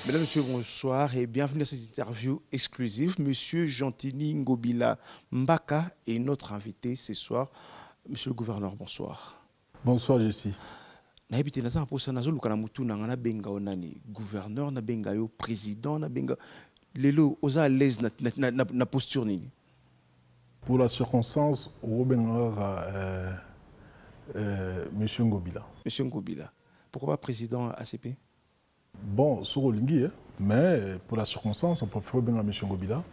Mesdames, Messieurs, bonsoir et bienvenue à cette interview exclusive. Monsieur Gentini Ngobila Mbaka est notre invité ce soir. Monsieur le gouverneur, bonsoir. Bonsoir, Jessie. Naibite naza posa nazo lukana mutu na benga onani gouverneur na benga yo président na benga lelo oza à l'aise na posture nini. Pour la circonstance, Monsieur Ngobila. Monsieur Ngobila. Pourquoi pas président ACP? Bon, sur Olingi, mais pour la circonstance, on préfère bien Monsieur Ngobila.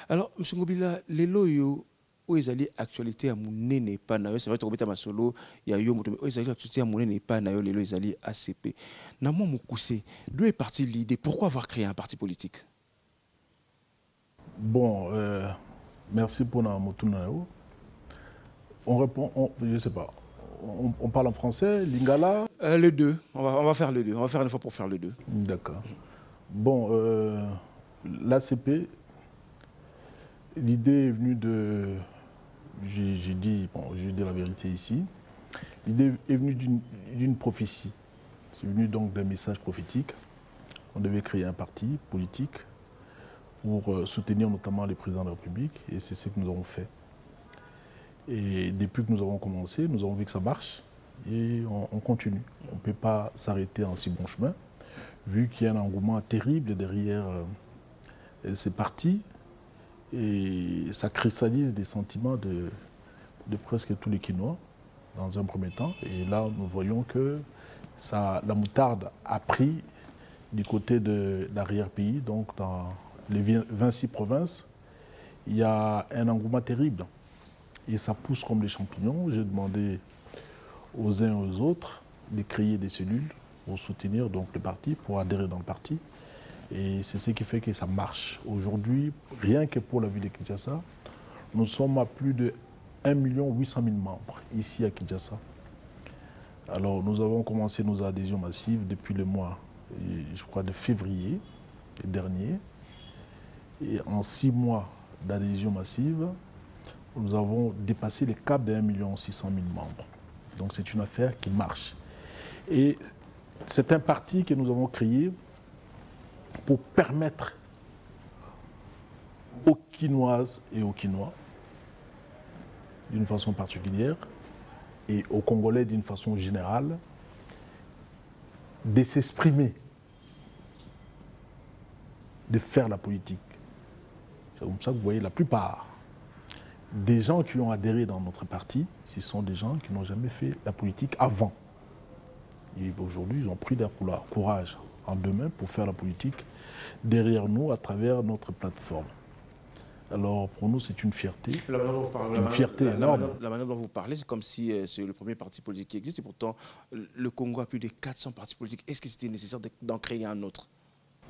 Alors, Monsieur Ngobila, lelo yo où ils allaient actualité à mon nez pas na yo, c'est vrai que tu as solo, il y a eu où ils allaient actualité à mon nez pas na yo, lelo ils allaient ACP. Na moi mon coussé, d'où est partie l'idée? Pourquoi avoir créé un parti politique? Bon, merci pour la motuna. On répond, je ne sais pas. On parle en français, lingala. Les deux. On va faire les deux. On va faire une fois pour faire les deux. D'accord. Bon, l'ACP, l'idée est venue de. J'ai dit la vérité ici. L'idée est venue d'une prophétie. C'est venu donc d'un message prophétique. On devait créer un parti politique pour soutenir notamment les présidents de la République, et c'est ce que nous avons fait. Et depuis que nous avons commencé, nous avons vu que ça marche, et on continue. On ne peut pas s'arrêter en si bon chemin, vu qu'il y a un engouement terrible derrière ces partis, et ça cristallise des sentiments de presque tous les Quinois, dans un premier temps. Et là, nous voyons que la moutarde a pris du côté de l'arrière-pays, donc dans les 26 provinces, il y a un engouement terrible. Et ça pousse comme des champignons. J'ai demandé aux uns et aux autres de créer des cellules pour soutenir donc, le parti, pour adhérer dans le parti. Et c'est ce qui fait que ça marche. Aujourd'hui, rien que pour la ville de Kinshasa, nous sommes à plus de 1 800 000 membres ici à Kinshasa. Alors nous avons commencé nos adhésions massives depuis le mois, je crois, de février dernier. Et en 6 mois d'adhésion massive, nous avons dépassé les caps de 1 600 000 membres. Donc c'est une affaire qui marche. Et c'est un parti que nous avons créé pour permettre aux Quinoises et aux Quinois, d'une façon particulière, et aux Congolais d'une façon générale, de s'exprimer, de faire la politique. C'est comme ça que vous voyez la plupart des gens qui ont adhéré dans notre parti, ce sont des gens qui n'ont jamais fait la politique avant. Et aujourd'hui, ils ont pris leur courage en deux mains pour faire la politique derrière nous à travers notre plateforme. Alors pour nous, c'est une fierté. La manière dont vous parlez, c'est comme si c'est le premier parti politique qui existe. Et pourtant, le Congo a plus de 400 partis politiques. Est-ce que c'était nécessaire d'en créer un autre?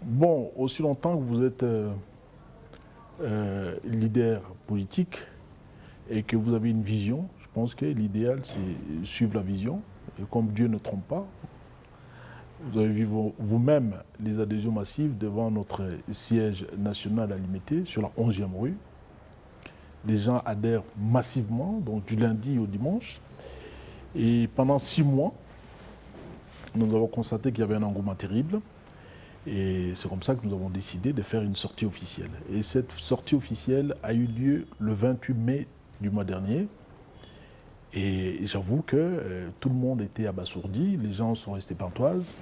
Bon, aussi longtemps que vous êtes leader politique et que vous avez une vision, je pense que l'idéal, c'est suivre la vision. Et comme Dieu ne trompe pas, vous avez vu vous-même les adhésions massives devant notre siège national à Limité, sur la 11e rue. Les gens adhèrent massivement, donc du lundi au dimanche. Et pendant 6 mois, nous avons constaté qu'il y avait un engouement terrible. Et c'est comme ça que nous avons décidé de faire une sortie officielle. Et cette sortie officielle a eu lieu le 28 mai du mois dernier. Et j'avoue que tout le monde était abasourdi, les gens sont restés pantoises.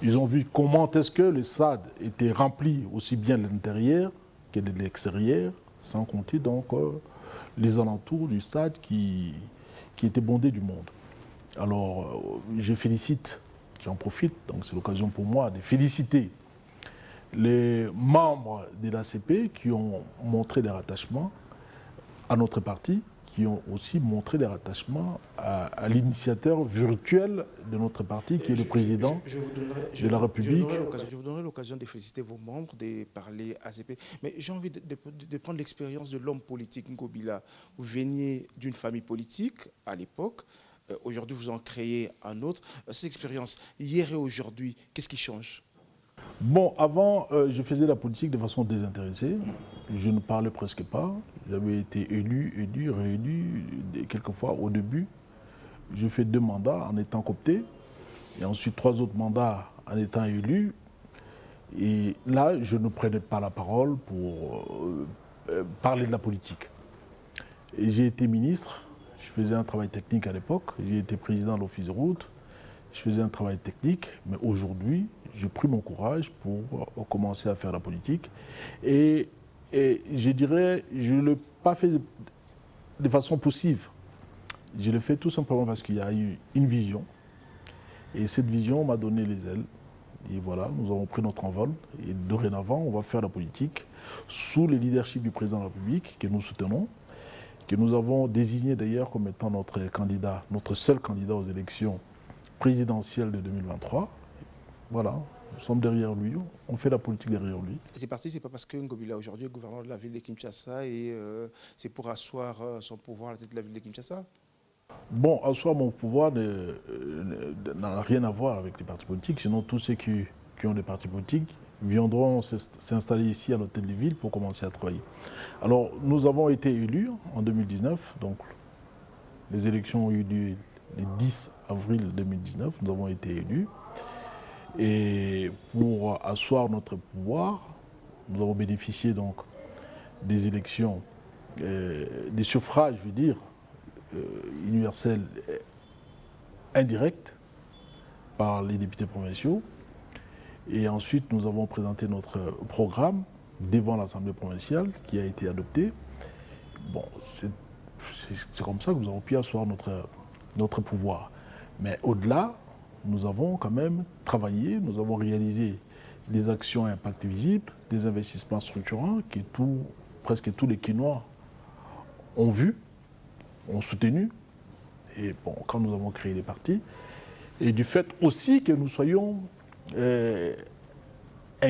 Ils ont vu comment est-ce que le stade était rempli aussi bien de l'intérieur que de l'extérieur, sans compter donc les alentours du stade qui étaient bondés du monde. Alors je félicite, j'en profite, donc c'est l'occasion pour moi de féliciter les membres de l'ACP qui ont montré leur attachement à notre parti, qui ont aussi montré leur attachement à l'initiateur virtuel de notre parti, qui est le président de la République. Je vous donnerai l'occasion de féliciter vos membres, de parler ACP. Mais j'ai envie de prendre l'expérience de l'homme politique Ngobila. Vous veniez d'une famille politique à l'époque. Aujourd'hui, vous en créez un autre. Cette expérience, hier et aujourd'hui, qu'est-ce qui change? Bon, avant, je faisais la politique de façon désintéressée. Je ne parlais presque pas. J'avais été élu, réélu, quelquefois au début. J'ai fait 2 mandats en étant coopté, et ensuite 3 autres mandats en étant élu. Et là, je ne prenais pas la parole pour parler de la politique. Et j'ai été ministre, je faisais un travail technique à l'époque, j'ai été président de l'Office de route, je faisais un travail technique, mais aujourd'hui, j'ai pris mon courage pour commencer à faire la politique. Et je dirais, je ne l'ai pas fait de façon poussive. Je l'ai fait tout simplement parce qu'il y a eu une vision. Et cette vision m'a donné les ailes. Et voilà, nous avons pris notre envol. Et dorénavant, on va faire la politique sous le leadership du président de la République, que nous soutenons, que nous avons désigné d'ailleurs comme étant notre candidat, notre seul candidat aux élections présidentielles de 2023. Voilà, nous sommes derrière lui, on fait la politique derrière lui. C'est parti, c'est pas parce que Ngobila aujourd'hui est gouverneur de la ville de Kinshasa et c'est pour asseoir son pouvoir à la tête de la ville de Kinshasa? Bon, asseoir mon pouvoir n'a rien à voir avec les partis politiques, sinon tous ceux qui ont des partis politiques viendront s'installer ici à l'hôtel de ville pour commencer à travailler. Alors, nous avons été élus en 2019, donc les élections ont eu lieu le 10 avril 2019, nous avons été élus. Et pour asseoir notre pouvoir, nous avons bénéficié donc des élections, des suffrages, je veux dire, universels indirects par les députés provinciaux. Et ensuite, nous avons présenté notre programme devant l'Assemblée provinciale qui a été adopté. Bon, c'est comme ça que nous avons pu asseoir notre pouvoir. Mais au-delà, nous avons quand même travaillé, nous avons réalisé des actions à impact visible, des investissements structurants que presque tous les Kinois ont vus, ont soutenu. Et bon, quand nous avons créé les partis, et du fait aussi que nous soyons un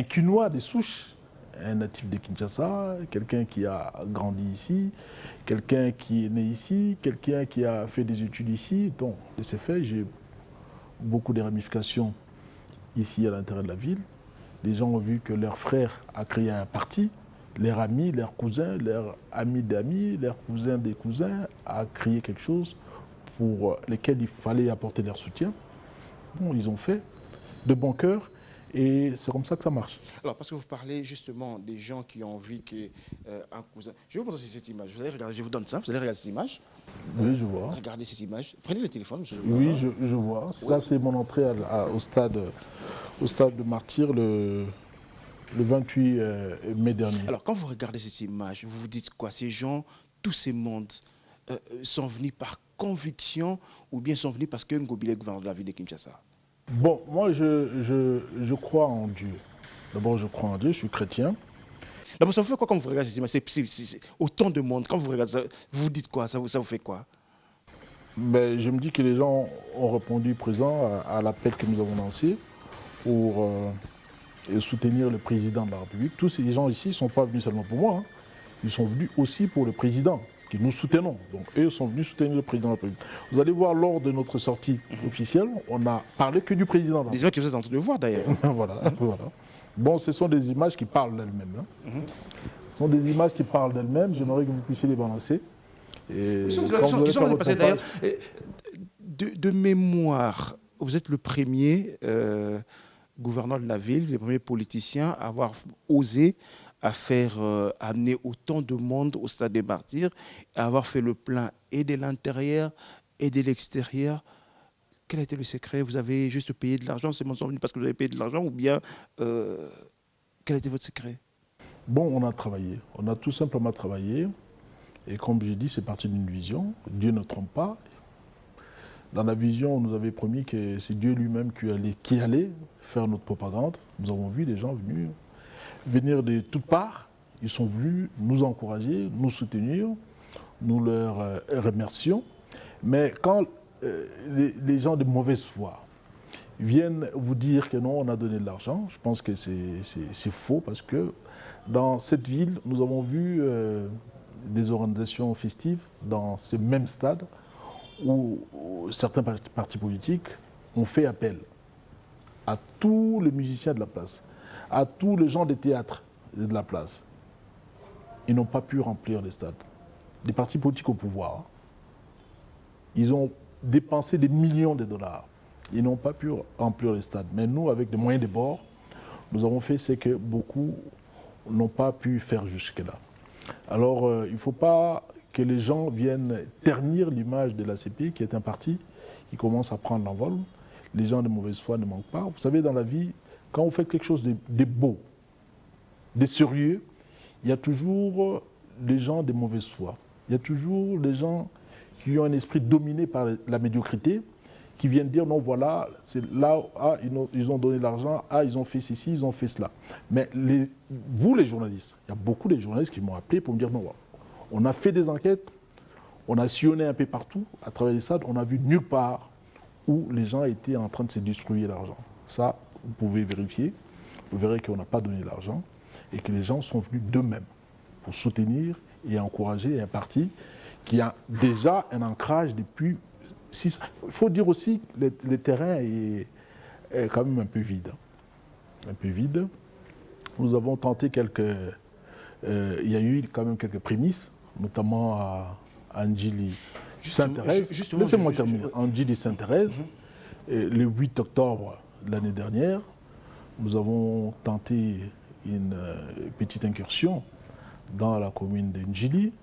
Kinois des souches, un natif de Kinshasa, quelqu'un qui a grandi ici, quelqu'un qui est né ici, quelqu'un qui a fait des études ici. Donc, de ces faits, j'ai beaucoup de ramifications ici à l'intérieur de la ville. Les gens ont vu que leur frère a créé un parti, leurs amis, leurs cousins, leurs amis d'amis, leurs cousins des cousins a créé quelque chose pour lesquels il fallait apporter leur soutien. Bon, ils ont fait de bon cœur et c'est comme ça que ça marche. Alors, parce que vous parlez justement des gens qui ont envie qu'un cousin... Je vais vous montrer cette image. Vous allez regarder, je vous donne ça, vous allez regarder cette image. Oui, je vois. Regardez cette image. Prenez le téléphone, monsieur. Oui, je vois. Oui. Ça, c'est mon entrée au stade de Martyr le 28 mai dernier. Alors, quand vous regardez cette image, vous vous dites quoi? Ces gens, tous ces mondes, sont venus par conviction ou bien sont venus parce que Ngobila est gouverneur de la ville de Kinshasa? Bon, moi, je crois en Dieu. D'abord, je crois en Dieu, je suis chrétien. D'abord, ça vous fait quoi quand vous regardez cette image? C'est autant de monde. Quand vous regardez ça, vous vous dites quoi? Ça vous fait quoi? Ben, je me dis que les gens ont répondu présent à l'appel que nous avons lancé pour soutenir le président de la République. Tous ces gens ici ne sont pas venus seulement pour moi, hein. Ils sont venus aussi pour le président, que nous soutenons. Donc eux sont venus soutenir le président de la République. Vous allez voir, lors de notre sortie officielle, on n'a parlé que du président de la République. Des images que vous êtes en train de voir d'ailleurs. Voilà. Bon, ce sont des images qui parlent d'elles-mêmes. Hein. Ce sont des images qui parlent d'elles-mêmes. J'aimerais que vous puissiez les balancer. Et de mémoire, vous êtes le premier gouverneur de la ville, le premier politicien à avoir osé à faire amener autant de monde au stade des Martyrs, à avoir fait le plein et de l'intérieur et de l'extérieur. Quel a été le secret? Vous avez juste payé de l'argent, c'est mon sont venus parce que vous avez payé de l'argent, ou bien quel a été votre secret? Bon, on a travaillé. On a tout simplement travaillé. Et comme j'ai dit, c'est parti d'une vision. Dieu ne trompe pas. Dans la vision, on nous avait promis que c'est Dieu lui-même qui allait faire notre propagande. Nous avons vu des gens venir de toutes parts. Ils sont venus nous encourager, nous soutenir. Nous leur remercions. Mais quand les gens de mauvaise foi viennent vous dire que non, on a donné de l'argent, je pense que c'est faux parce que dans cette ville, nous avons vu des organisations festives dans ce même stade où certains partis politiques ont fait appel à tous les musiciens de la place, à tous les gens des théâtres de la place. Ils n'ont pas pu remplir les stades. Les partis politiques au pouvoir, ils ont dépensé des millions de dollars. Ils n'ont pas pu remplir les stades. Mais nous, avec des moyens de bord, nous avons fait ce que beaucoup n'ont pas pu faire jusque-là. Alors, il ne faut pas que les gens viennent ternir l'image de l'ACP, qui est un parti qui commence à prendre l'envol. Les gens de mauvaise foi ne manquent pas. Vous savez, dans la vie, quand vous faites quelque chose de beau, de sérieux, il y a toujours des gens de mauvaise foi. Il y a toujours des gens qui ont un esprit dominé par la médiocrité, qui viennent dire non, voilà, c'est là, ah, ils ont donné l'argent, ah, ils ont fait ceci, ils ont fait cela. Mais vous, les journalistes, il y a beaucoup de journalistes qui m'ont appelé pour me dire non, on a fait des enquêtes, on a sillonné un peu partout, à travers les stades, on a vu nulle part où les gens étaient en train de se distribuer l'argent. Ça, vous pouvez vérifier, vous verrez qu'on n'a pas donné l'argent et que les gens sont venus d'eux-mêmes pour soutenir et encourager un parti qui a déjà un ancrage depuis 6 ans. Il faut dire aussi que le terrain est quand même un peu vide. Un peu vide. Nous avons tenté il y a eu quand même quelques prémices, notamment à Ndjili Sainte-Thérèse. Laissez-moi terminer. Ndjili Sainte-Thérèse, le 8 octobre de l'année dernière, nous avons tenté une petite incursion dans la commune de Ndjili.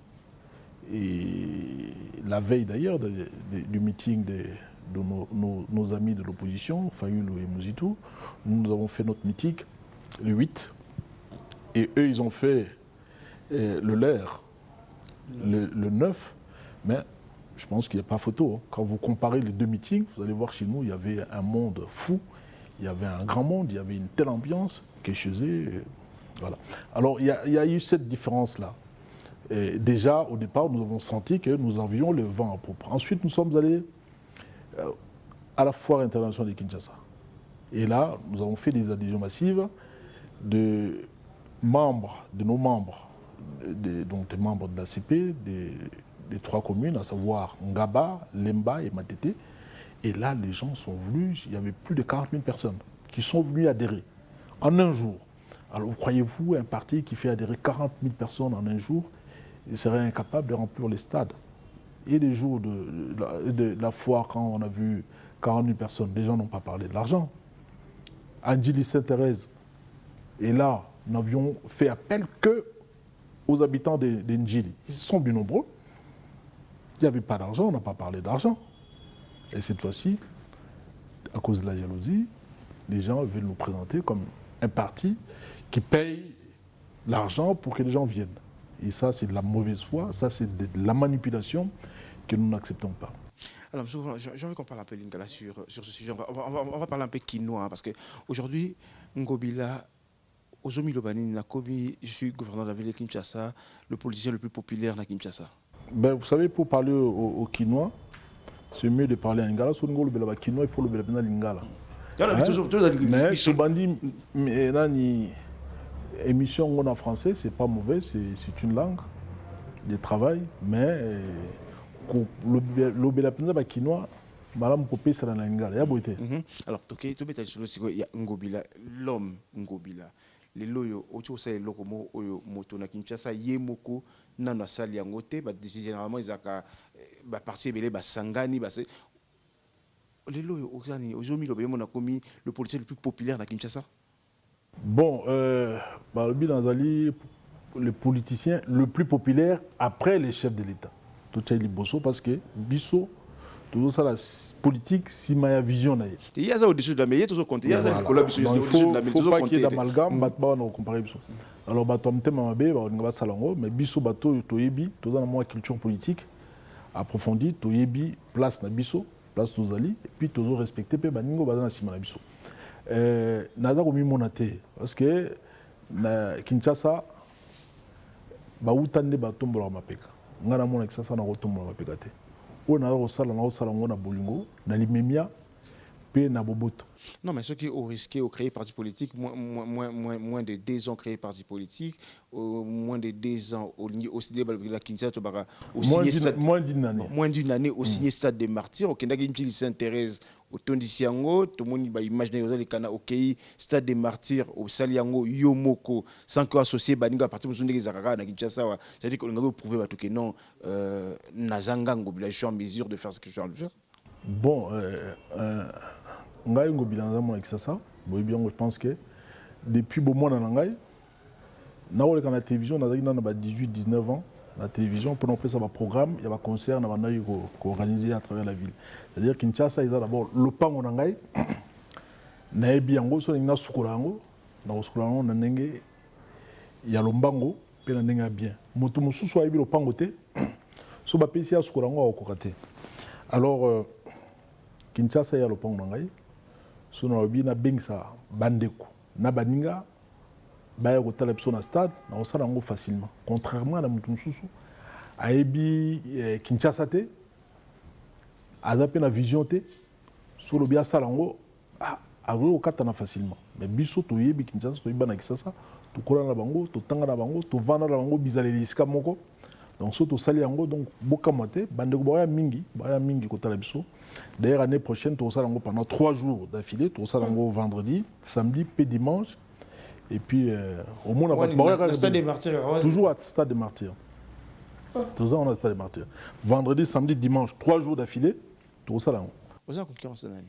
Et la veille d'ailleurs du meeting de nos amis de l'opposition, Fayulu et Mouzitou, nous avons fait notre meeting le 8. Et eux, ils ont fait le leur le 9. Mais je pense qu'il n'y a pas photo. Hein. Quand vous comparez les deux meetings, vous allez voir chez nous, il y avait un monde fou. Il y avait un grand monde, il y avait une telle ambiance que chez eux. Voilà. Alors, il y a eu cette différence-là. Et déjà, au départ, nous avons senti que nous avions le vent en poupe. Ensuite, nous sommes allés à la foire internationale de Kinshasa. Et là, nous avons fait des adhésions massives de nos membres, donc des membres de l'ACP, des 3 communes, à savoir Ngaba, Lemba et Matete. Et là, les gens sont venus, il y avait plus de 40 000 personnes qui sont venues adhérer en un jour. Alors, croyez-vous, un parti qui fait adhérer 40 000 personnes en un jour, il serait incapable de remplir les stades? Et les jours de la foire, quand on a vu 40 000 personnes, les gens n'ont pas parlé de l'argent. Ndjili Sainte-Thérèse, et là, nous n'avions fait appel que aux habitants de Ndjili. Ils sont plus nombreux. Il n'y avait pas d'argent, on n'a pas parlé d'argent. Et cette fois-ci, à cause de la jalousie, les gens veulent nous présenter comme un parti qui paye l'argent pour que les gens viennent. Et ça, c'est de la mauvaise foi, ça, c'est de la manipulation que nous n'acceptons pas. Alors, souvent, j'ai envie qu'on parle un peu Lingala sur ce sujet. On va parler un peu quinoa, hein, parce qu'aujourd'hui, Ngobila, Ozomi Lobani, je suis gouverneur de la ville de Kinshasa, le politicien le plus populaire de Kinshasa. Ben, vous savez, pour parler au quinoa, c'est mieux de parler en lingala. Si on veut le quinoa, il faut le faire en lingala. Mais ce bandit, émission en français, c'est pas mauvais, c'est une langue de travail, mais le quinoa, madame Kopé, c'est en lingala. Il y a beauté. Alors, il y a Ngobila, l'homme Ngobila. Les loyo autour de ces locomo oyo moto na Kinshasa yemoko nana sali yangote ba généralement ils aka ba parti belé ba sangani ba les loyo ozani ozomi lobemo na komi le politicien le plus populaire na Kinshasa. Bon bah le politicien le plus populaire après les chefs de l'État. Tout ça il bosso parce que biso tout ça la politique si ma vision na. Il y a ça au-dessus de la meilleure tout compter. Il y a ça le collabs au-dessus de la meilleure tout compter. Faut pas qu'il y ait d'amalgame, batba on comparer biso. Alors bato amtema mabe ba ngaba salango mais biso bato toyebi tout dans moi culture politique approfondie toyebi place na biso, place tozali et puis toujours respecter pe baningo bazana sima na biso. Nada ko mi monate parce que na Kinshasa ba utande batombola mapeka. Ngana mona Kinshasa na kotombola mapeka te. On a na bolingo na limemia pe na boboto. Non, mais ceux qui ont risqué au créer parti politique, moins de 2 ans créé parti politique, moins de 2 ans au signé la Kinshasa, moins d'une année. Moins d'une année au signé stade des martyrs. Au Kenya Ndjili Sainte-Thérèse, au Tondisiango, tout le monde va imaginer les Kana au Kenya stade des martyrs au Saliango Yomoko, sans que associé Baninga à partir de Muzunde Zakara na Kinshasa. C'est-à-dire qu'on a prouvé que non, Nazanga Ngobila, je suis en mesure de faire ce que je suis en train de faire. Bon, ngai Ngobila Nzamo avec ça, je pense que depuis bon mois dans l'angai, dans la télévision, on a 18-19 ans, la télévision, pendant que ça va programme, il y a un concert organisé à travers la ville. C'est-à-dire Kinshasa, ils ont d'abord le pan en angai, naebi yango, so na sukulango, na sukulango na nenge, il y a lombango, pe na nenge bien. Moto mususu aibi le pan côté, so ba pesi ya sukulango au kokate. Alors Kinshasa il y a le pan en angai, so na obi na bengsa bandeko, na baninga baya kotala biso na stade na osala yango facilement contrairement à la mutu mususu ayebi Kinshasa te aza pe na vision te so lobi asala yango akoki kokatana facilement mais biso toyebi Kinshasa toyebi bana Kinshasa tokola na bango totanga na bango tovanda na bango bizaleli esika moko donc so tosali yango donc bokamwa te bandeko baya mingi kotala biso. D'ailleurs l'année prochaine tosala yango pendant 3 jours d'affilée tosala yango vendredi samedi pe dimanche. Et puis, au moins, on a Stade des Martyrs. Toujours à Stade des Martyrs. Toujours on a Stade des Martyrs. Vendredi, samedi, dimanche, 3 jours d'affilée, tout ça là. Vous avez concurrence dans l'année.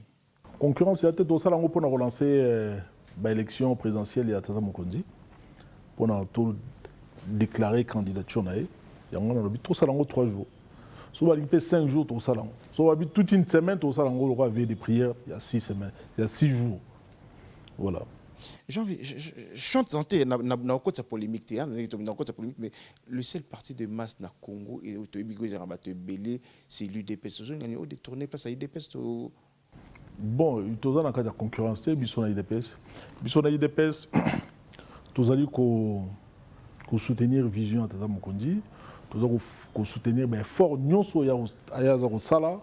Concurrence, il y a tout ça là pour relancer l'élection présidentielle et à Tata Mokonzi. Pour tout déclarer candidature. Il y a tout ça là 3 jours. Si on va 5 jours, tout ça là. Si on va toute une semaine, tout ça là, on va avoir des prières, il y a 6 semaines, il y a 6 jours. Voilà. Je chante santé, na côté polémique, mais le seul parti de masse na Congo et Belé, c'est l'UDPS. On a détourné place à l'UDPS. Bon, il y a une concurrence, il y a l'UDPS. Il y a l'UDPS, il y a soutenir vision à Tata Mokonzi, il y a soutenir fort nyonso ya sala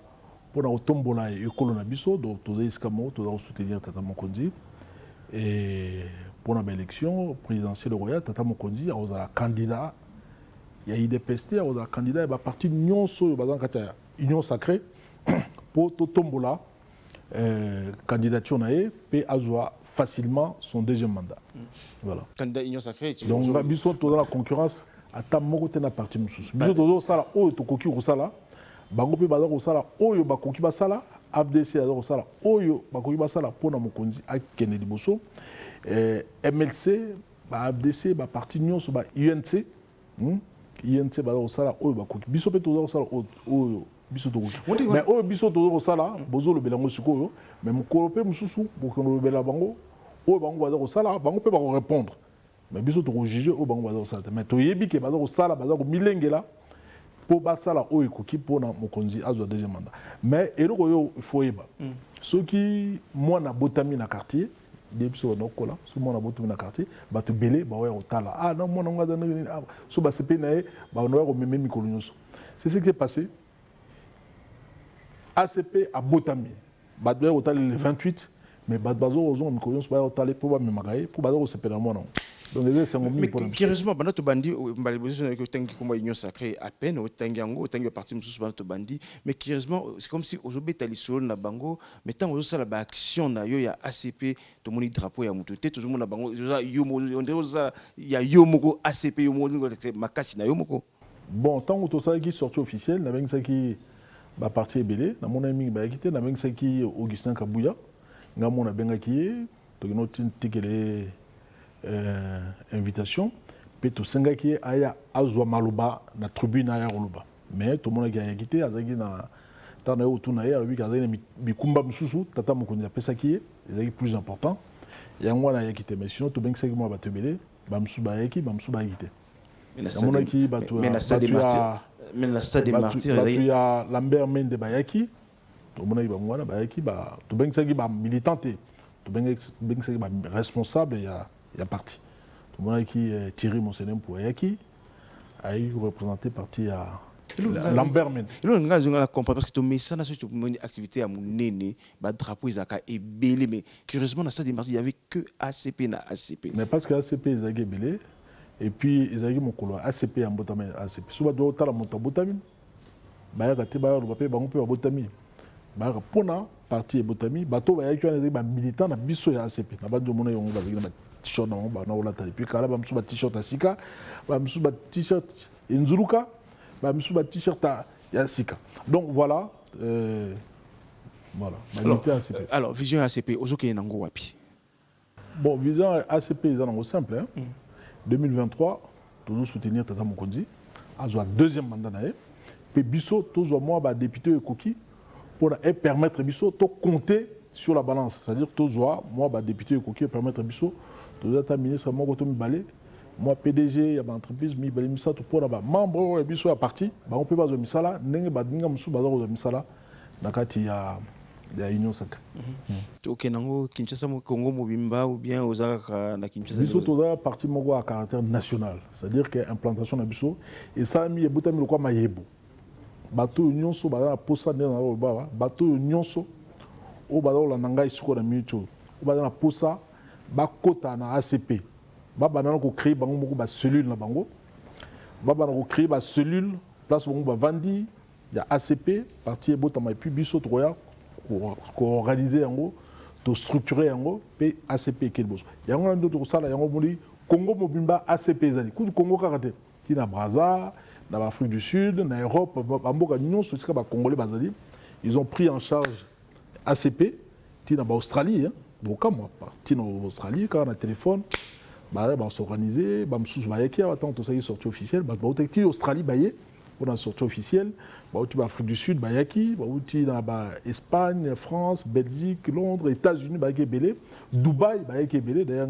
pour tombola et école biso, donc il y a soutenir Tata Mokonzi. Et pour l'élection présidentielle royale, Tata Mokonzi, il y a un candidat, il y a IDPST, il y a un candidat, il y a parti union sacrée pour Tombola, candidature et avoir facilement son 2e mandat. Voilà. Candidat union sacrée. Donc, nous sommes dans la concurrence à Tamokote na parti Moussous. Nous sommes dans la sala, oh, Tokoki Rosala, Bangope Bazar Rosala, oh, Bakoki Basala. FDC azoko sala oyo bakoki basala pona Mokonzi akende liboso MLC ba FDC ba parti nyonso ba UNC UNC bazoko sala oyo bakoki biso pe tozoko sala oyo biso tokoki mais oyo biso tozoko sala bozo lobela ngo sikoyo mais mokolo pe mususu bokono lobela bango oyo bango bazoko sala bango pe bako répondre mais biso toko juger oyo bango bazoko sala mais toyebi ke bazoko sala bazoko milengela pour basala o ekoki pour na Mokonzi azwa 2e mandat mais eloko yo faut yeba ceux qui moi na botami na quartier depuis so nokola so moi na botami na quartier ba to belé ba wa otala non moi na ngada na so ba sepe na ba no wa meme mikolo nyonso c'est ce qui s'est passé ACP a botami ba do otala le 28 mais ba bazo ozo mikolo nyonso ba otala pour ba memagaye pour ba zo sepe na moi non. Mais curieusement, Banato Bandi, union sacrée à peine, au Tangiango, au parti Moussous Banato Bandi, mais curieusement, c'est comme si aujourd'hui, Talisol, na Bango, mais tant que ça, la action, il y a ACP, tout le monde drapeau, il y a Moutouté, tout le monde a Bango, il y a Yomoko, ACP, Yomoko, Makasi, Yomoko. Bon, tant que tout ça qui est sorti officiel, la même qui est parti belé, na mon ami Baïkité, la même qui est Augustin Kabouya, na mon abenga qui est, tout le monde est invitation pe to senga ki aya azwa maluba na tribune aya roluba mais tout le monde qui a quitté azaki na tana otuna ya lui kazaki na bikumba mususu Tata Mokonzi apesa ki ezaki plus important yango na ya quitté mais sinon to bengisa ki mo batebele ba musu ba yaki ba musu ba quitté mais na stade des martyrs il y a Lambert Mende Bayaki to mona ki ba mwana bayaki ba to bengisa ki ba militanté to bengisa ki ba responsable il y a parti. Tout le monde qui est Thierry Monsenem pour Yaki a représenté parti à Lambert Mende. Il y a un comprendre parce que tu mets ça dans une activité à mon néné, le drapeau est belé, mais curieusement dans ça il n'y avait que ACP na ACP. Mais parce que ACP est belé et puis ils ont mon colo ACP en botami ACP. Souvent doit être la monta botami. Bah raté bah le papier bah on peut botami. Bah pona parti botami bateau bah y a un militant na biso ya ACP. Na ba do mona yongo ba t-shirt dans la télé. Puis quand là, je me t-shirt à Sika, je me t-shirt Nzuluka, je me t-shirt à Sika. Donc voilà. Voilà. Alors, vision ACP, Ozoke Nango Wapi. Bon, visant ACP, ils en ont simple. Hein. 2023, toujours soutenir Tata Mokonzi. À deuxième mandat. Puis Bisso, toujours moi, député et Koki, pour permettre Bisso de compter sur la balance. C'est-à-dire, toujours moi, député et Koki, permettre Bisso, toujours être ministre, moi, moi, PDG, il y a une entreprise, il y a une pour là-bas. Membre, Bisso, à parti, on peut pas faire ça, n'engue pas dinga musu bazar aux misala, nakati ya Union Sacrée. Ok, nango Kinshasa Congo Mobimba ou bien Osaka na Kinshasa. Bisso toza parti mongo à caractère national, c'est-à-dire que implantation na Bisso et ça mi ebuta mi lokwa mayebo. Bato nyonso bazala posa ndena na loba, bato nyonso o bazala na ngai siko na mito. O bazala posa ba kota na ACP. Ba banana ko créer bango moko ba cellule na bango. Ba banana ko créer ba cellule place bango ba vandi ya ACP parti ebota mai puis Bisso troya ko organiser yango to structurer yango pe ACP kelboso. Yango ndo to sala yango moli Congo Mobimba ACP zali. Ku Congo karate tina Brazza dans l'Afrique du Sud, en Europe, ils ont pris en charge ACP, en Australie, en Australie, quand on a téléphone, on s'organisait, on a sorti officielle, en Australie, on a sorti officielle, en Afrique du Sud, en Espagne, France, Belgique, Londres, États-Unis, Dubaï, d'ailleurs,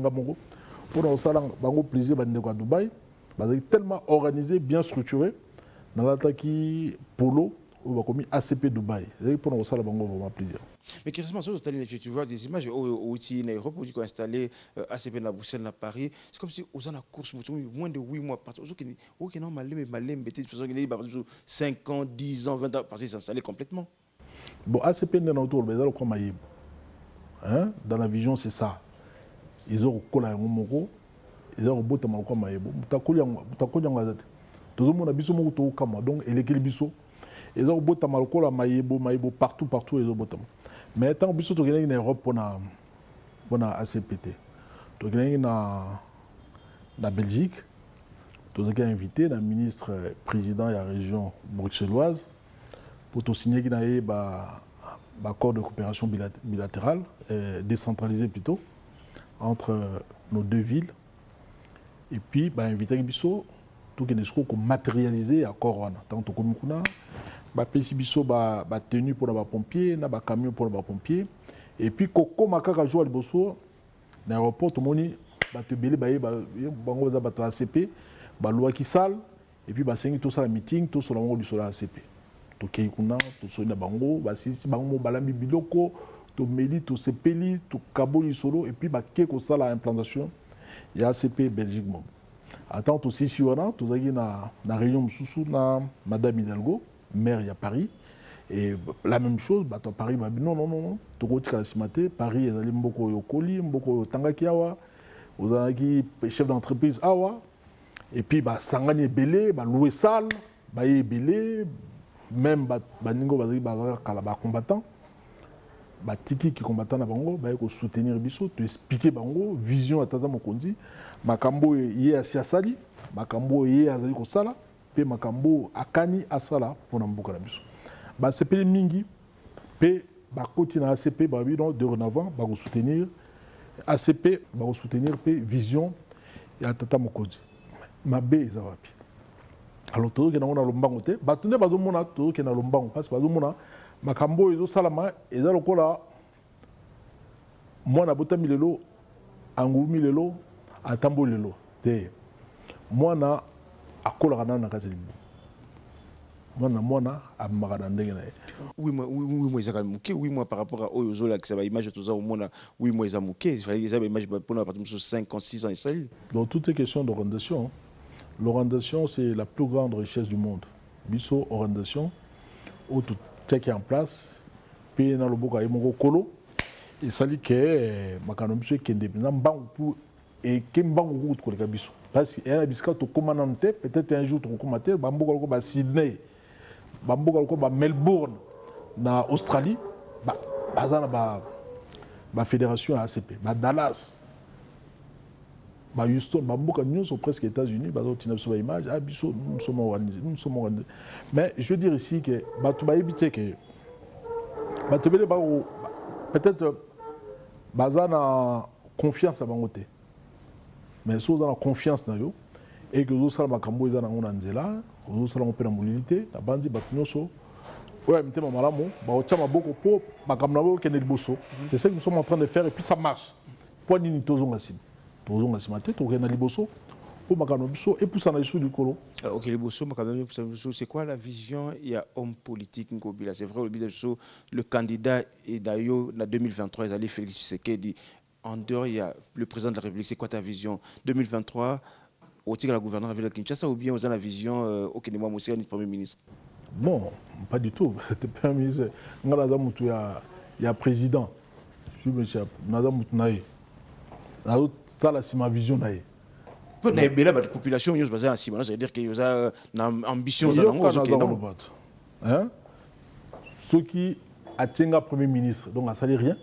on a plaisir à Dubaï. Tellement organisé, bien structuré, dans l'attaque Polo, on a commis ACP Dubaï. Pour nous, ça, vraiment plaisir. Mais curieusement, tu vois des images où tu es en Europe, où tu as installé ACP à Bruxelles, à Paris. C'est comme si on a une course, moins de 8 mois. Parce que c'est 5 ans, 10 ans, 20 ans, parce qu'ils sont installés complètement. Bon, ACP n'est pas autour, mais dans la vision, c'est ça. Ils ont collé un mot. Ils ont beau tamal comme maïbo. Mutakoli en gazette. Tout le monde a biso mo to kama donc elekeli biso. Ils ont beau tamal comme maïbo partout ils ont beau tamal. Mais tant biso to gagner en Europe pour na ACPT. To gagner na Belgique. To gagner invité le ministre président de la région bruxelloise pour to signer qui naé accord de coopération bilatérale décentralisé plutôt entre nos deux villes. Et puis, inviter Bisso, tout ce qui est matérialisé à Corona. Tant que nous avons Bisso tenu pour les pompiers, un camion pour les pompiers. Et puis, Koko Makaka joue à Bosso, dans l'aéroport, tout le monde a été ACP, loi qui sale, et puis, c'est tout ça le meeting, tout sur la du sol ACP. Tout Keikuna, tout sur la bango, si bango balambi biloko, tout Meli, tout Sepeli, tout Kabo Solo, et puis, Keko ça la implantation. Il y a ACP Belgique. Attends, aussi, si on a, tout ça, na réunion sous na Madame Hidalgo, maire à Paris. Et la même chose, Paris m'a dit non, tout le monde Paris, ils allaient beaucoup Yokoli, beaucoup Tangakiawa, vous avez chef d'entreprise Awa. Et puis, Sangani Belé, loué salle, Belé, même Ningo combattant. Tiki qui combattant na bango ba ko soutenir biso to expliquer bango vision à Tata Mokonzi makambo yé asiasali makambo yé azali ko sala pe makambo akani asala pour na mboka na biso ba sepeli mingi pe ba koti na ACP ba bino dorénavant ba ko soutenir ACP ba ko soutenir pe vision ya Tata Mokonzi mabe ezawapi alors to ke na ona lombango te ba tunde ba zo mona to ke na lombango parce ba zo mona makambo ezo salama eza lokola mwana botami lelo angumi lelo atambo lelo te mwana akolaka na kati libu mwana amaka na ndenge na ye oui moi ezaka muke oui moi par rapport à oyo là que ça va image tout ça au monde oui moi eza muke il fallait ça image pour à partir de 5 ans 6 ans et ça donc tout est question d'orientation. L'orientation c'est la plus grande richesse du monde. Biso orientation où tout qui est en place, puis dans le boka imoko kolo, et ça dit que makanomso qui est indépendant, bangu et qui bangu pour les biso. Parce qu'il y a un biscuit au commandante, peut-être un jour au commandateur, bamboka ko ba Sydney, bamboka ko ba Melbourne, na Australie, bazana ba fédération ACP, ba Dallas, ba Houston, bamboka nous sont presque États-Unis, bazo tina so ba image, biso nous sommes organisés. Mais je veux dire ici que Batouba évite que peut-être Bazana confiance à bangote. Mais si vous avez la confiance dans eux, et que vous avez la cambo dans la nzela, vous avez la mobilité, la bande batinoso, ouais, mais ma malamo, bah au tient beaucoup pour ma camnabo qui est le bosso. C'est ce que nous sommes en train de faire et puis ça marche. Point ni tozo masim, tozo masimate, tozo na liboso, pour ma camnabo et puis ça na sous du colo. Ok, les bosso, c'est quoi la vision? Il y a homme politique Ngobila. C'est vrai, le candidat et d'ailleurs en 2023, ils allaient Félix Tshisekedi. En dehors, il y a le président de la République. C'est quoi ta vision 2023 au titre de la gouverneure de Kinshasa ou bien aux la vision au Kenya Moussa, du Premier ministre? Non, pas du tout. Le Premier ministre, il y a président. Je suis ça, c'est ma vision. Pour la population, c'est-à-dire qu'il y a une ambition. Ceux qui atteignent le Premier ministre, donc ça ne dit rien.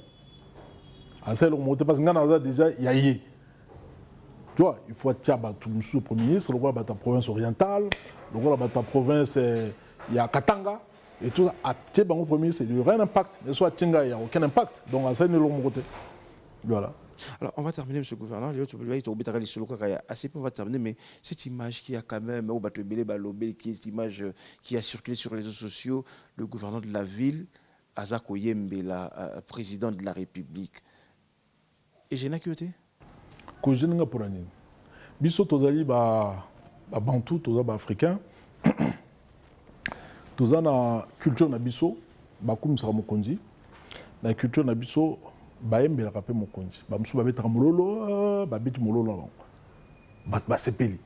Parce que déjà, il y a tu vois, il faut attirer le Premier ministre, le province orientale, la province, il y a Katanga, et tout ça, attirer le Premier ministre, il y aura un impact, mais soit il n'y a aucun impact. Donc ça, c'est le côté. Voilà. Alors, on va terminer, M. le gouverneur. On va terminer, mais cette image qui a quand même, qui est cette image qui a circulé sur les réseaux sociaux, le gouverneur de la ville, Azako Yembela, président de la République. Et j'ai n'inquiété que je n'ai pas pour l'année. Biso tozali ba bantu toza ba africain. Toza na culture na biso ba kumisa mokonzi. Na culture na biso ba embela kapé mokonzi. Ba musu ba betaka mololo, ba beti mololo ba sepeli.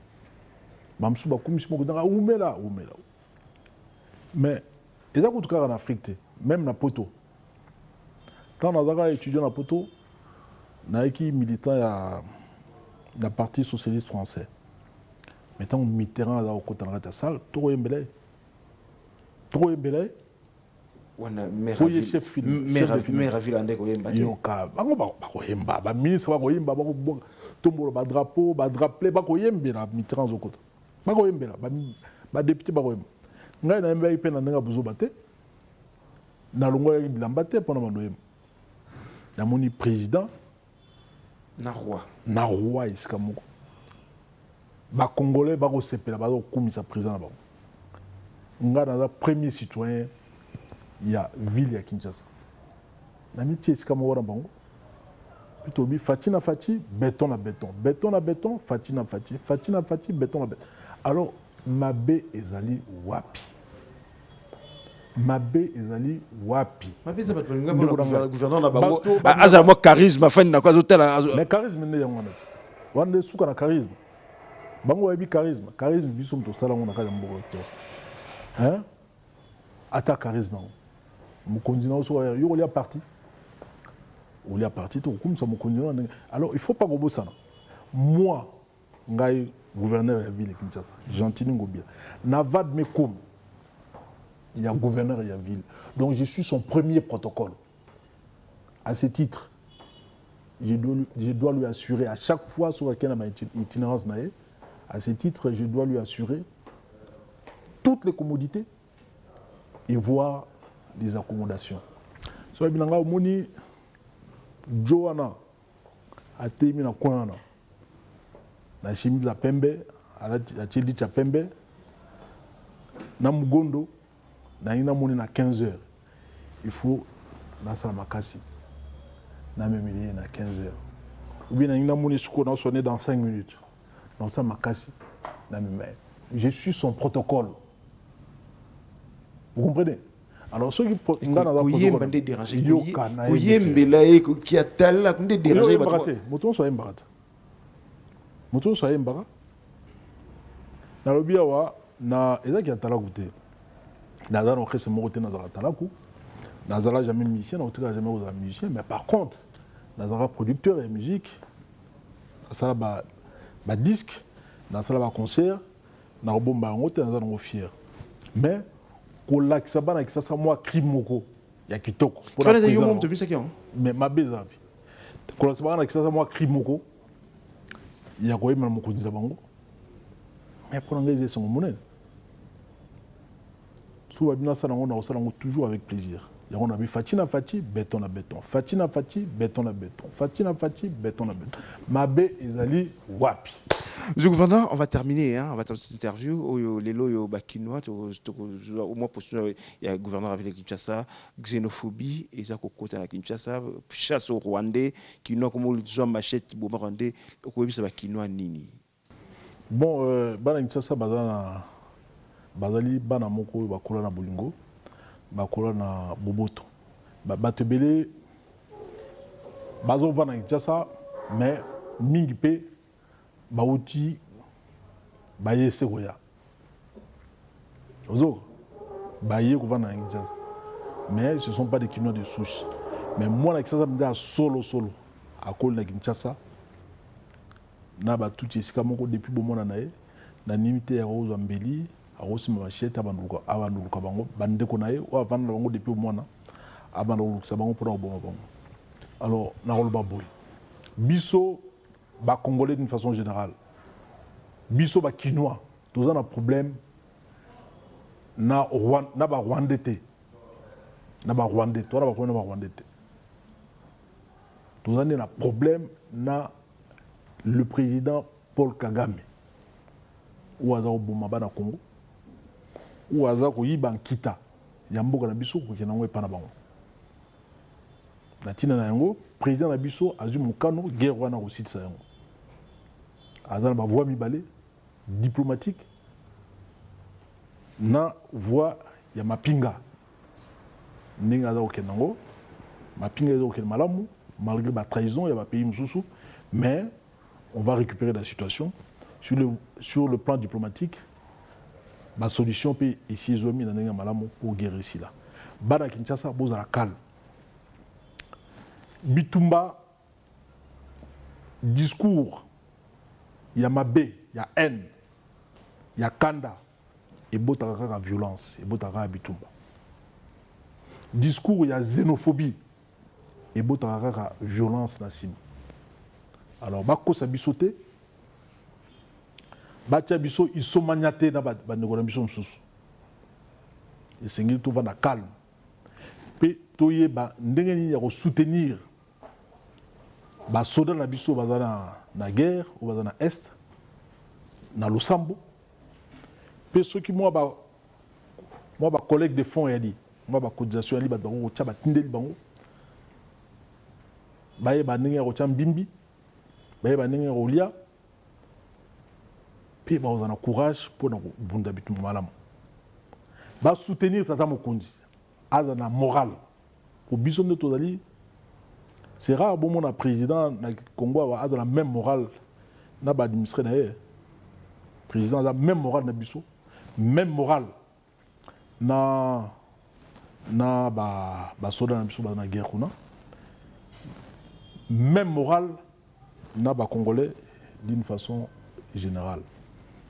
Ba musu ba kumisa mokonzi nga umela. Mais eza kutuka en Afrique même na poto. Quand on a étudié na poto, na équipe militant ya le Parti socialiste français. Maintenant, Mitterrand a au côté de la salle, trop embellé. Trop embellé. On a maire ville andé ko yemba. Yoka, ba yemba, ba ministre ba yemba, ba tombolo ba drapeau, ba drapeau, ba yemba Mitterrand au côté. Ba yemba, ba député ba yemba. Ngai na yemba ipe na nga buzo baté. Na longo ya bilamba te pona mandoyem. Na moni président na roi isika moko ba congolais ba ko sepela ba ko kumisa président na ba nga na premier citoyen ya ville ya Kinshasa na miti isika moko na bango plutôt bi fati na fati béton na béton fati na fati béton na béton. Alors mabe ezali wapi Mabe ezali wapi. Mabe za bato nga mona gouverneur na bango azala mo charisme fan na kwa hôtel. Mais charisme ne yango na. Wande suka na charisme. Bango wabi charisme biso mto sala ngona kaza mboko tiosa. Hein? Ata charisme. Mokonzi na oso yo lia parti. On lia parti to comme ça mokonzi na. Alors il faut pas gobosa na. Moi ngai gouverneur de la ville de Kinshasa, Gentini Ngobila. Navad Mekoum. Il y a un gouverneur et il y a ville. Donc je suis son premier protocole. À ce titre, je dois lui assurer, à chaque fois sur laquelle il y a une itinérance, à ce titre, je dois lui assurer toutes les commodités et voir les accommodations. So il y a moni Joana a témi na kwana na chimie la pembe, a chili cha pembe, na mugondo. Na 15 heures. Il faut na makasi. Na memili na 15 heures. Ou bien na moni suko na sonné dans 5 minutes. Dans sa makasi na memili. Je suis son protocole. Vous comprenez? Alors ceux qui ngana za protocole déranger koyembela qui a tala kunde déranger bato. Moto so embarata. Moto so embara. Na lobia wa na ezaki atala goûter. Nazala on c'est mon Nazala Talaku. Nazala jamais musicien, Nazala jamais musicien, mais par contre, Nazala producteur de musique, Nazala ba disque, Nazala ba concert, Nazala bomba ngote, Nazala on fier. Mais kola kisabana kisasa moi crime moko ya kitoko. Pour la yo mom to bisaki. Mais ma bezabi. Kola kisabana kisasa moi crime moko. Ya ko yema moko nza bango. Mais pour l'anglais c'est son monnaie. Toujours avec plaisir. On a mis Fatina Fati, béton à béton. Fatina Fati, béton à béton. Fatina Fati, béton à béton. Mabe Ezali Wapi. Monsieur le gouverneur, on va terminer, on va terminer cette interview. Les lois au Bakinois, au moins pour il y a le gouverneur avec la Kinshasa, xénophobie, et ça côté à la Kinshasa, chasse au Rwandais, qui n'ont comme le machette, bon Rwandais, au Kobi ça Bakinois nini. Bon, bana Kinshasa bazali bana moko bakola na bolingo, bakola na boboto. Batebele bazo vana Kinshasa, mais mingi pe bauti baye sekoya. Ozo baye ko vana Kinshasa. Mais ce ne sont pas des Kinois de souche. Mais moi na Kinshasa me solo à col na Kinshasa. Na ba tout esika moko depuis bo mona nae na nimité ya rose ambeli a rosi machete abanduka bango bandeko nae o avanda bango depuis bo mona abanduka bango pour bo bango. Alors na roloba boy biso ba congolais d'une façon générale biso ba Kinois tous un problème na ba rwandais na ba rwandais toi na ba rwandais tous un problème na le président Paul Kagame, ou à Bomaba na Congo, ou à Yiban Kita, Yamboka Nabiso, qui est Panabango. La Tina Nango, président Nabiso, Azum Mukano, guerre wana aussi de Sayango. Azan ba voix mibale, diplomatique, na voix ya Mapinga. Ninga za Okenango, Mapinga za Oken Malamu, malgré la trahison, il y a un pays Moussou, mais on va récupérer la situation. Sur le plan diplomatique, la solution peut ici pour guérir ici là. Bana Kinshasa, boza la calme. Bitumba, discours, il y a Mabé, il y a haine, il y a Kanda, et Botaraka violence, et Botaraka Bitumba. Discours, il y a xénophobie, et Botaraka violence Nassim. Alors, bako sabisote, batia biso isomaniate na banegona biso msusu. Et sengeli to va na calme. Pe toye ba ndenge ni ya ko soutenir ba soda na biso bazana na guerre ou bazana est na Lusambo. Pe ceux qui moi ba collègue de fonds ya dit, moi ba cotisation ya li ba bango tia ba tindeli bango. Baye ba ndenge ya ko tia mbimbi. Baye bandenge rolia puis ba ozana courage pour na bunda bitu malamu ba soutenir tata mokonzi azana moral pour biso de tozali c'est rare bon mon président na Congo a la même morale na ba administrer na président a même morale na biso même morale na ba soda na biso ba na guerre kuna même morale na ba Congolais d'une façon générale.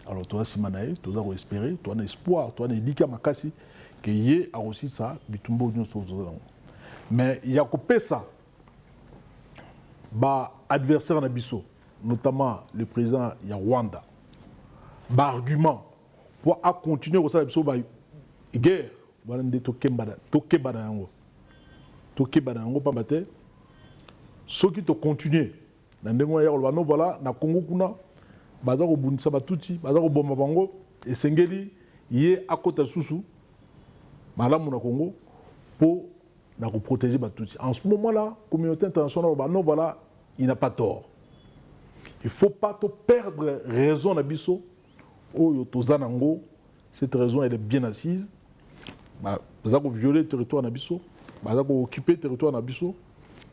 Alors toi Simanae, toi as espéré, toi as espoir, toi as éduqué makasi que yé a aussi ça bitumbo nous sauver. Mais il y a coupé ça. Ba adversaire na biso, notamment le président ya Rwanda. Ba argument pour à continuer au ça biso ba guerre, voilà ndé tokebada yango. Tokebada yango pa baté. Ceux qui te continuent voilà na Congo kuna baza ko bundisa batuti baza ko bomba bango esengeli yé akota susu malamu na Congo pour na ko protéger batuti. En ce moment-là, communauté internationale non voilà, il n'a pas tort. Il faut pas te perdre raison na biso oyo tozanango, cette raison elle est bien assise. Baza ko violer territoire na biso, baza ko occuper territoire na biso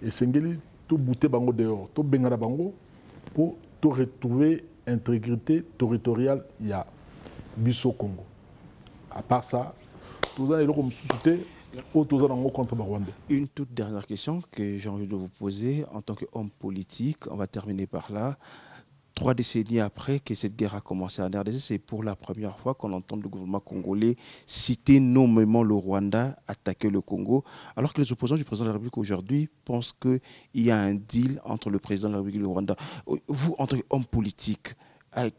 esengeli tout bouter bango dehors, tout bengana bango pour tout retrouver intégrité territoriale il y a biso Congo. À part ça, tout ça est comme souté ou tout ça contre Rwanda. Une toute dernière question que j'ai envie de vous poser en tant qu'homme politique, on va terminer par là. 3 décennies après que cette guerre a commencé en RDC, c'est pour la première fois qu'on entend le gouvernement congolais citer nommément le Rwanda, attaquer le Congo, alors que les opposants du président de la République aujourd'hui pensent qu'il y a un deal entre le président de la République et le Rwanda. Vous, en tant qu'homme politique,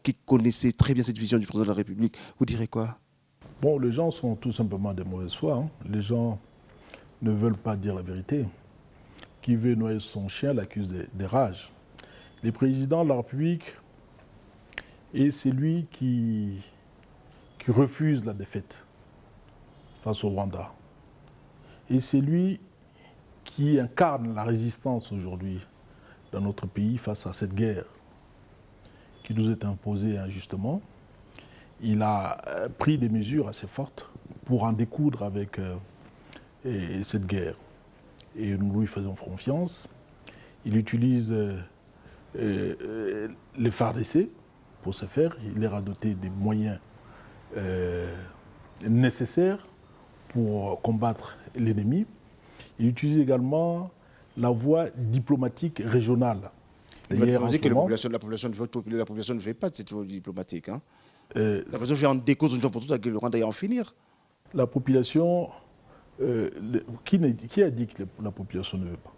qui connaissez très bien cette vision du président de la République, vous direz quoi? Bon, les gens sont tout simplement de mauvaise foi. Hein. Les gens ne veulent pas dire la vérité. Qui veut noyer son chien l'accuse des rages. Le président de la République est celui qui refuse la défaite face au Rwanda. Et c'est lui qui incarne la résistance aujourd'hui dans notre pays face à cette guerre qui nous est imposée injustement. Il a pris des mesures assez fortes pour en découdre avec cette guerre. Et nous lui faisons confiance. Il utilise les FARDC pour ce faire. Il leur a doté des moyens nécessaires pour combattre l'ennemi. Il utilise également la voie diplomatique régionale. Vous pensez que la population ne veut pas de cette voie diplomatique, hein? La population fait en découdre une fois pour toutes avec le Rwanda et en finir. La population... qui a dit que la population ne veut pas?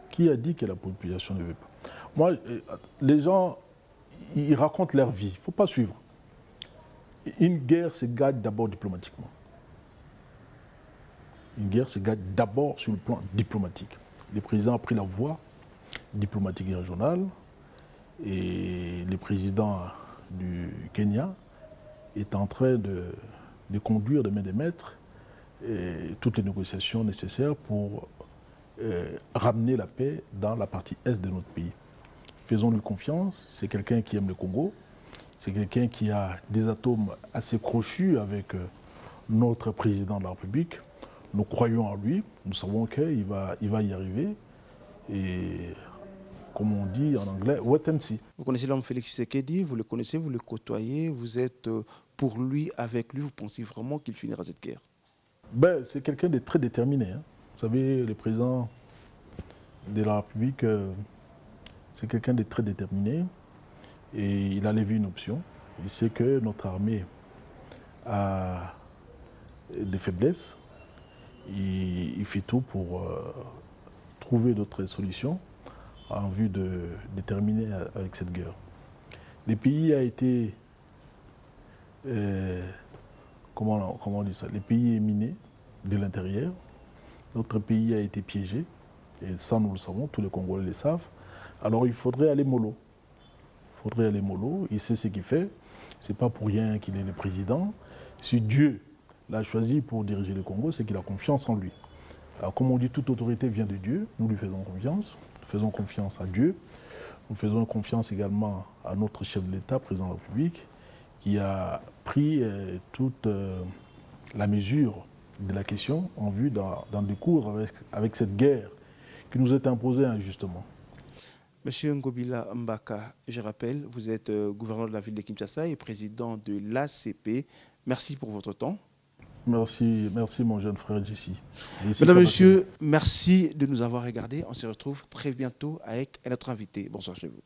Qui a dit que la population ne veut pas? Moi, les gens, ils racontent leur vie. Il ne faut pas suivre. Une guerre se gagne d'abord diplomatiquement. Une guerre se gagne d'abord sur le plan diplomatique. Le président a pris la voie diplomatique et régionale et le président du Kenya est en train de conduire de main de maître toutes les négociations nécessaires pour ramener la paix dans la partie est de notre pays. Faisons-lui confiance, c'est quelqu'un qui aime le Congo, c'est quelqu'un qui a des atomes assez crochus avec notre président de la République. Nous croyons en lui, nous savons qu'il va y arriver et comme on dit en anglais, wait and see. Vous connaissez l'homme Félix Tshisekedi, vous le connaissez, vous le côtoyez, vous êtes pour lui, avec lui, vous pensez vraiment qu'il finira cette guerre? Ben, c'est quelqu'un de très déterminé, hein. Vous savez, le président de la République, c'est quelqu'un de très déterminé et il a levé une option. Il sait que notre armée a des faiblesses. Il fait tout pour trouver d'autres solutions en vue de terminer avec cette guerre. Le pays a été, comment on dit ça, le pays est miné de l'intérieur. Notre pays a été piégé, et ça nous le savons, tous les Congolais le savent. Alors il faudrait aller mollo. Il sait ce qu'il fait. Ce n'est pas pour rien qu'il est le président. Si Dieu l'a choisi pour diriger le Congo, c'est qu'il a confiance en lui. Alors comme on dit, toute autorité vient de Dieu, nous lui faisons confiance. Nous faisons confiance à Dieu. Nous faisons confiance également à notre chef de l'État, président de la République, qui a pris toute la mesure de la question en vue d'en découdre avec cette guerre qui nous est imposée injustement. Monsieur Ngobila Mbaka, je rappelle, vous êtes gouverneur de la ville de Kinshasa et président de l'ACP. Merci pour votre temps. Merci mon jeune frère Jessie. Mesdames, Messieurs, merci de nous avoir regardés. On se retrouve très bientôt avec un autre invité. Bonsoir chez vous.